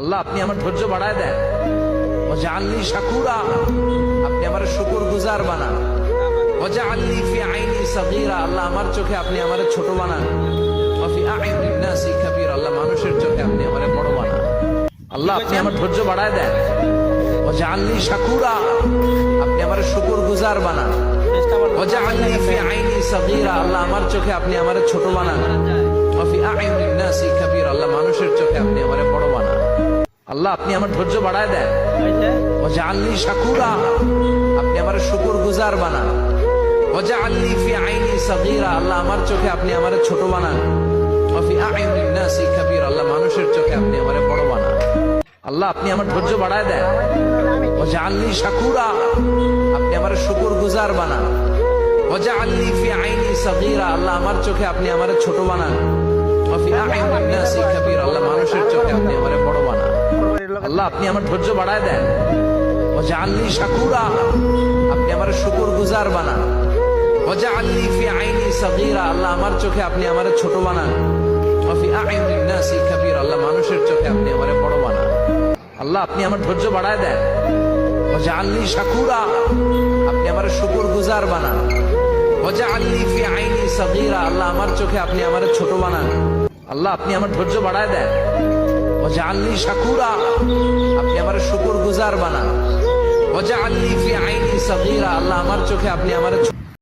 আল্লাহ আপনি আমার ধৈর্য বাড়ায় দেন, ওয়াজআলনি শাকুরা, আপনি আমার শুকর গুজার বানান, ওয়াজআলনি ফি আইনি সাগীরা, আল্লাহ আমার চোখে আপনি আমার ছোট বানান, ওয়া ফি আইনিন নাসি কাবীর, আল্লাহ মানুষের চোখে আপনি আমার বড় বানান। আল্লাহ আপনি আমার ধৈর্য বাড়ায় দেন, ওয়াজআলনি শাকুরা, আপনি আমার শুকর গুজার বানান, ওয়াজআলনি ফি আইনি সাগীরা, আল্লাহ আমার চোখে আপনি আমার ছোট বানান, ওয়া ফি আইনিন নাসি কাবীর, আল্লাহ মানুষের চোখে আপনি আমার বড় বানান। আল্লাহ আপনি আমার ধৈর্য বাড়ায় দেন, ওয়াজআলনি শাকুরা, আপনি আমার শুকর গুজার বানান, ওয়াজআলনি ফি আইনি সাগীরা, আল্লাহ আমার চোখে আপনি আমার ছোট বানান, ওয়া ফি আইনিন নাসি কাবীর, আল্লাহ মানুষের চোখে আপনি আমার বড় বানান। আল্লাহ আপনি আমার ধৈর্য বাড়ায় দেন, ওয়াজআলনি শাকুরা, আপনি আমার শুকর গুজার বানান, ওয়াজআলনি ফি আইনি সাগীরা, আল্লাহ আমার চোখে আপনি আমার ছোট বানান, ওয়া ফি আইনিন নাসি কাবীর, আল্লাহ মানুষের চোখে আপনি আমার বড় বানান। আল্লাহ আপনি আমার ধৈর্য বাড়ায় দেন, ওয়াজআলনি শাকুরা, আপনি আমার শুকর গুজার বানান, ওয়াজআলনি ফি আইনি সাগীরা, আল্লাহ আমার চোখে আপনি আমার ছোট বানান, ওয়া ফি আইনিন নাসি কাবীর, আল্লাহ মানুষের চোখে আপনি আমার বড় বানান। আল্লাহ আপনি আমার ধৈর্য বাড়ায় দেন, ওয়াজআলনি শাকুরা, আপনি আমার শুকর গুজার বানান, ওয়াজআলনি ফি আইনি সাগীরা, আল্লাহ আমার চোখে আপনি আমার ছোট বানান। আল্লাহ আপনি আমার ধৈর্য বাড়ায় দেন, ওয়াজআলনি শাকুরা, আপনি আমার শুকর গুজার বানান, ওয়াজআলনি ফি আইনি সাগীরা, আল্লাহ আমার চোখে আপনি আমার